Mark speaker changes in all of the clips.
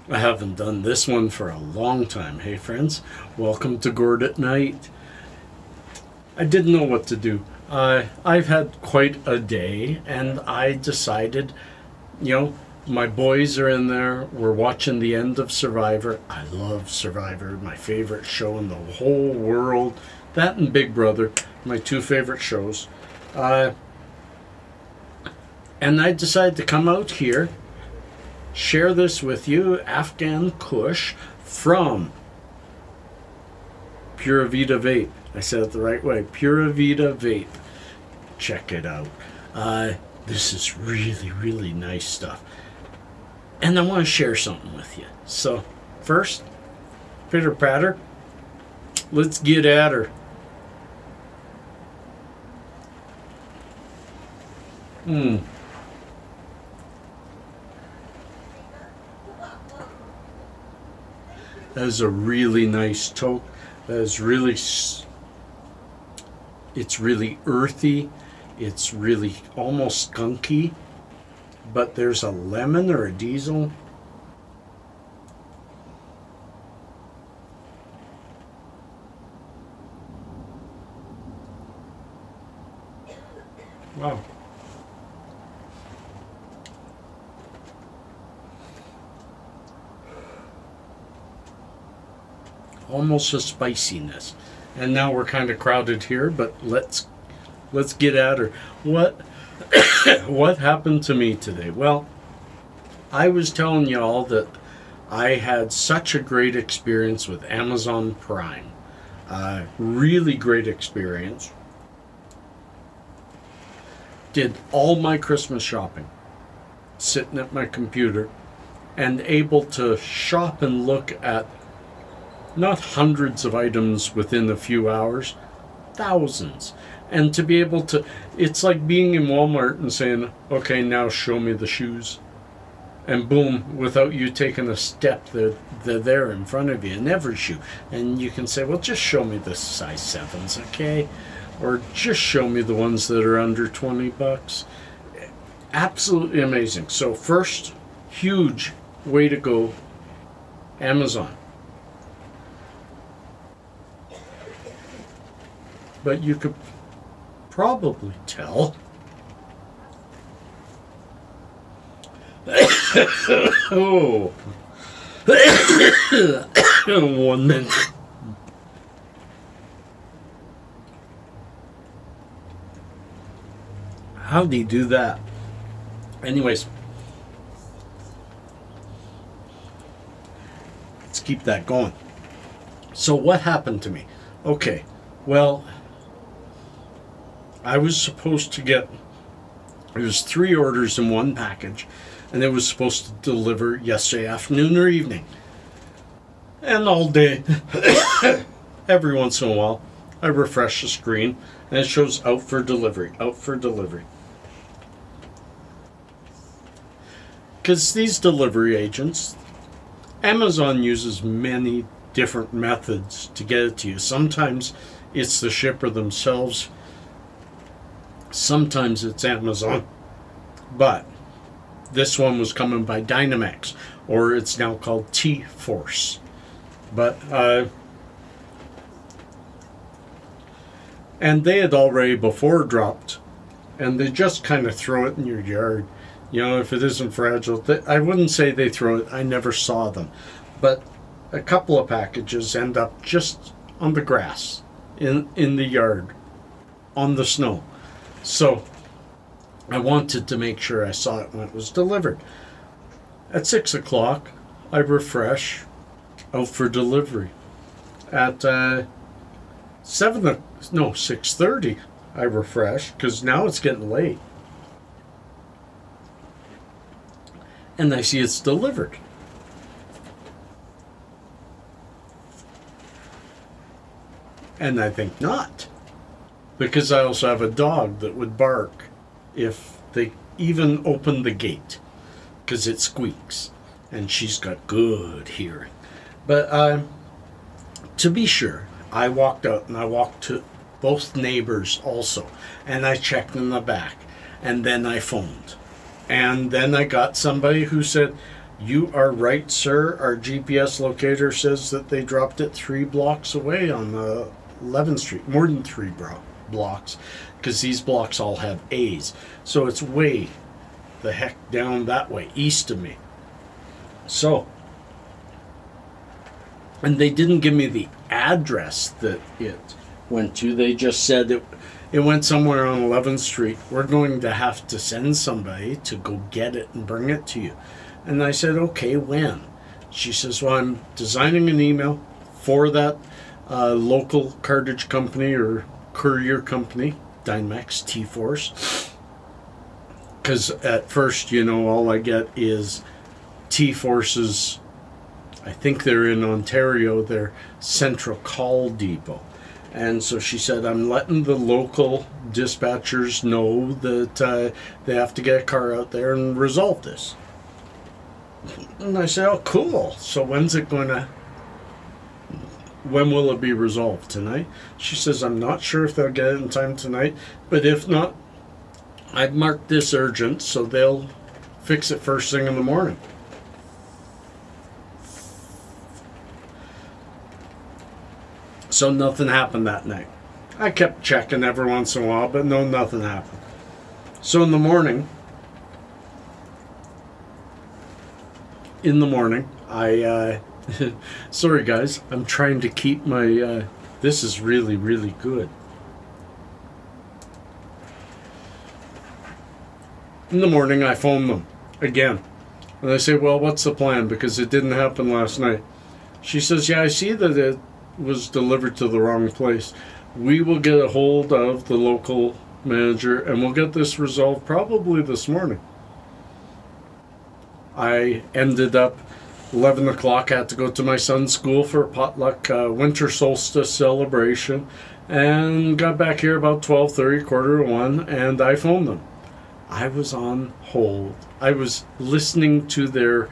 Speaker 1: I haven't done this one for a long time. Hey friends, welcome to Gord at Night. I didn't know what to do. I've had quite a day, and I decided, my boys are in there. We're watching the end of Survivor. I love Survivor, my favorite show in the whole world. That and Big Brother, my two favorite shows. And I decided to come out here, share this with you, Afghan Kush from Pura Vida Vape. I said it the right way, Pura Vida Vape. Check it out. This is really, really nice stuff. And I want to share something with you. So, first, pitter patter, let's get at her. That is a really nice toke. That is really, it's really earthy. It's really almost skunky. But there's a lemon or a diesel. Wow. Almost a spiciness. And now we're kind of crowded here, but let's get at her. What happened to me today? Well, I was telling y'all that I had such a great experience with Amazon Prime. Really great experience. Did all my Christmas shopping sitting at my computer and able to shop and look at not hundreds of items within a few hours, thousands. And to be able to, it's like being in Walmart and saying, okay, now show me the shoes. And boom, without you taking a step, they're there in front of you in every shoe. And you can say, well, just show me the size 7s, okay? Or just show me the ones that are under 20 bucks. Absolutely amazing. So first, huge way to go, Amazon. But you could probably tell. Oh. 1 minute. How'd he do that? Anyways. Let's keep that going. So what happened to me? Okay. Well, I was supposed to get, it was 3 orders in one package, and it was supposed to deliver yesterday afternoon or evening. And all day, every once in a while, I refresh the screen, and it shows out for delivery, out for delivery. Because these delivery agents, Amazon uses many different methods to get it to you. Sometimes it's the shipper themselves. Sometimes it's Amazon, but this one was coming by Dynamax, or it's now called T-Force. But, and they had already before dropped, and they just kind of throw it in your yard. If it isn't fragile, I wouldn't say they throw it, I never saw them. But a couple of packages end up just on the grass, in the yard, on the snow. So, I wanted to make sure I saw it when it was delivered. At 6 o'clock, I refresh, out for delivery. At 6:30, I refresh, because now it's getting late. And I see it's delivered. And I think not. Because I also have a dog that would bark if they even open the gate. Because it squeaks. And she's got good hearing. But to be sure, I walked out and I walked to both neighbors also. And I checked in the back. And then I phoned. And then I got somebody who said, You are right, sir. Our GPS locator says that they dropped it 3 blocks away on 11th Street. More than 3 blocks, because these blocks all have A's. So it's way the heck down that way, east of me. So, and they didn't give me the address that it went to. They just said it went somewhere on 11th Street. We're going to have to send somebody to go get it and bring it to you. And I said, okay, when? She says, well, I'm designing an email for that local cartage company or courier company, Dynemex, T-Force. Because at first, you know, all I get is T-Force's, I think they're in Ontario, their central call depot. And so she said, I'm letting the local dispatchers know that they have to get a car out there and resolve this. And I said, oh, cool. So when will it be resolved? Tonight? She says, I'm not sure if they'll get it in time tonight, but if not, I've marked this urgent, so they'll fix it first thing in the morning. So nothing happened that night. I kept checking every once in a while, but no, nothing happened. So in the morning, I sorry guys, I'm trying to keep my this is really, really good. In the morning I phone them again and I say, well, what's the plan, because it didn't happen last night. She says, yeah, I see that it was delivered to the wrong place. We will get a hold of the local manager and we'll get this resolved probably this morning. I ended up 11 o'clock. I had to go to my son's school for a potluck winter solstice celebration, and got back here about 12:30, 1:45, and I phoned them. I was on hold. I was listening to their,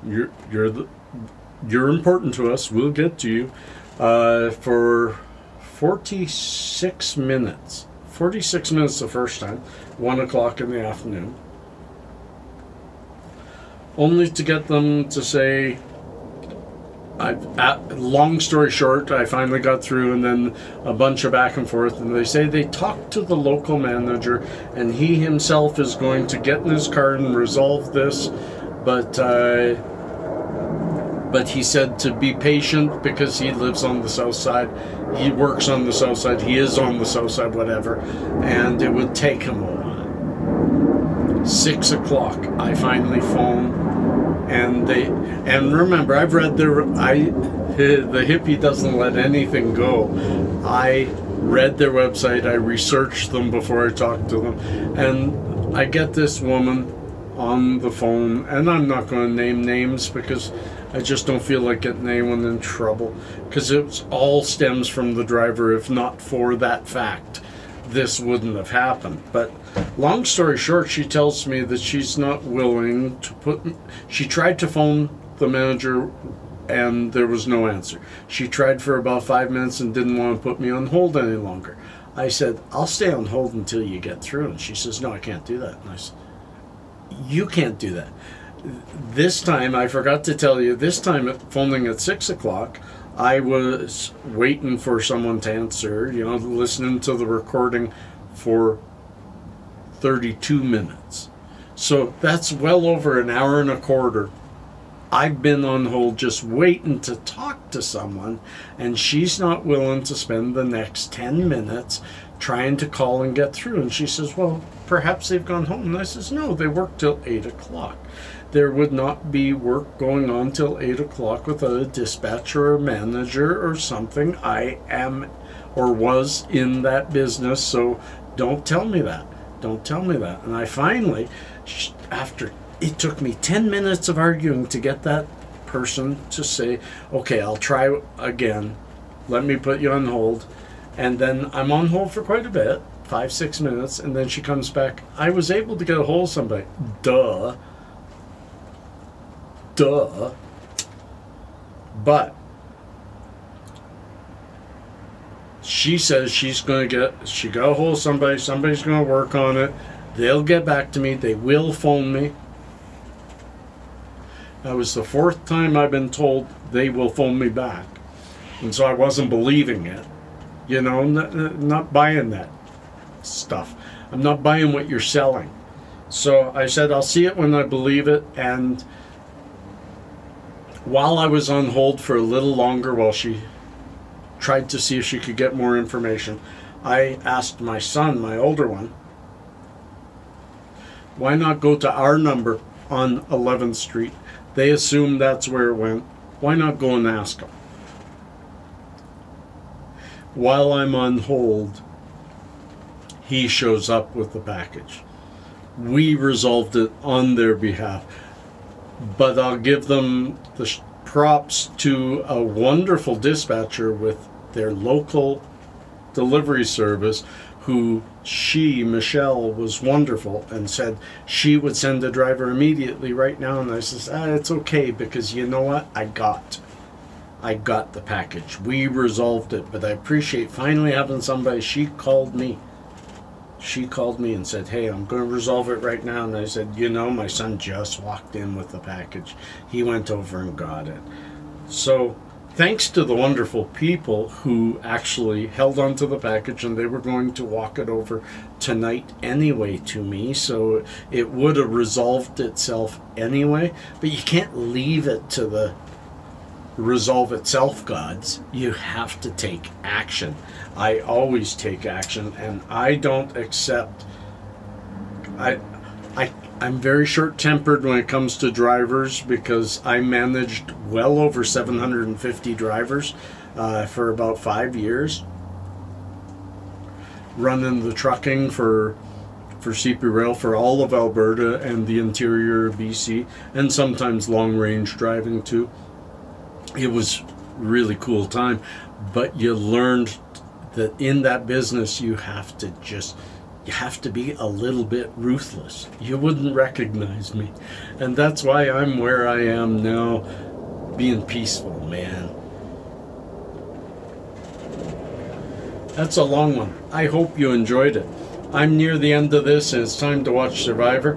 Speaker 1: you're important to us, we'll get to you, for 46 minutes. 46 minutes the first time, 1 o'clock in the afternoon. Only to get them to say, long story short, I finally got through, and then a bunch of back and forth, and they say they talked to the local manager and he himself is going to get in his car and resolve this, but he said to be patient because he lives on the south side, he works on the south side, he is on the south side, whatever, and it would take him a while. 6 o'clock, I finally phoned. And remember, I've read the hippie doesn't let anything go. I read their website, I researched them before I talked to them, and I get this woman on the phone, and I'm not going to name names because I just don't feel like getting anyone in trouble, because it all stems from the driver. If not for that fact, this wouldn't have happened. But long story short, she tells me that she's not willing to she tried to phone the manager and there was no answer. She tried for about 5 minutes and didn't want to put me on hold any longer. I said, I'll stay on hold until you get through. And she says, no, I can't do that. And I said, you can't do that. This time, I forgot to tell you, this time phoning at 6 o'clock, I was waiting for someone to answer, listening to the recording for 32 minutes. So that's well over an hour and a quarter. I've been on hold just waiting to talk to someone, and she's not willing to spend the next 10 minutes trying to call and get through. And she says, well, perhaps they've gone home. And I says, no, they work till 8 o'clock. There would not be work going on till 8 o'clock without a dispatcher or manager or something. I am or was in that business, so don't tell me that. Don't tell me that. And I finally, after it took me 10 minutes of arguing to get that person to say, okay, I'll try again. Let me put you on hold. And then I'm on hold for quite a bit, 5-6 minutes, and then she comes back. I was able to get a hold of somebody. Duh. But she says she got a hold of somebody's going to work on it. They'll get back to me. They will phone me. That was the 4th time I've been told they will phone me back. And so I wasn't believing it. You know, not buying that stuff. I'm not buying what you're selling. So I said, I'll see it when I believe it. And while I was on hold for a little longer while she tried to see if she could get more information, I asked my son, my older one, why not go to our number on 11th Street? They assume that's where it went. Why not go and ask them? While I'm on hold, he shows up with the package. We resolved it on their behalf. But I'll give them the props to a wonderful dispatcher with their local delivery service, who Michelle, was wonderful and said she would send a driver immediately right now. And I says, it's okay, because you know what? I got the package. We resolved it. But I appreciate finally having somebody. She called me and said, hey, I'm going to resolve it right now. And I said, you know, my son just walked in with the package. He went over and got it. So thanks to the wonderful people who actually held on to the package, and they were going to walk it over tonight anyway to me, so it would have resolved itself anyway. But you can't leave it to the resolve itself gods. You have to take action. I always take action, and I don't accept. I'm very short-tempered when it comes to drivers, because I managed well over 750 drivers for about 5 years, running the trucking for CP Rail for all of Alberta and the interior of BC, and sometimes long-range driving too. It was really cool time, but you learned that in that business you have to be a little bit ruthless. You wouldn't recognize me. And that's why I'm where I am now, being peaceful, man. That's a long one. I hope you enjoyed it. I'm near the end of this, and it's time to watch Survivor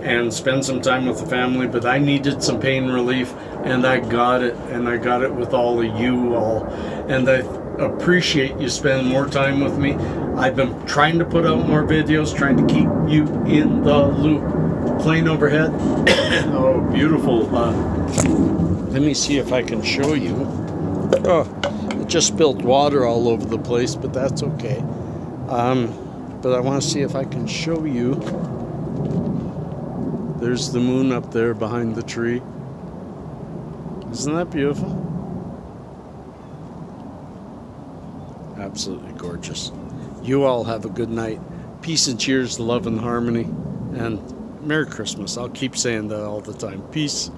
Speaker 1: and spend some time with the family, but I needed some pain relief, and I got it, and I got it with all of you all. And I appreciate you spending more time with me. I've been trying to put out more videos, trying to keep you in the loop. Plane overhead. Oh, beautiful. Let me see if I can show you. Oh, it just spilled water all over the place, but that's okay. But I want to see if I can show you. There's the moon up there behind the tree. Isn't that beautiful? Absolutely gorgeous. You all have a good night. Peace and cheers, love and harmony, and Merry Christmas. I'll keep saying that all the time. Peace.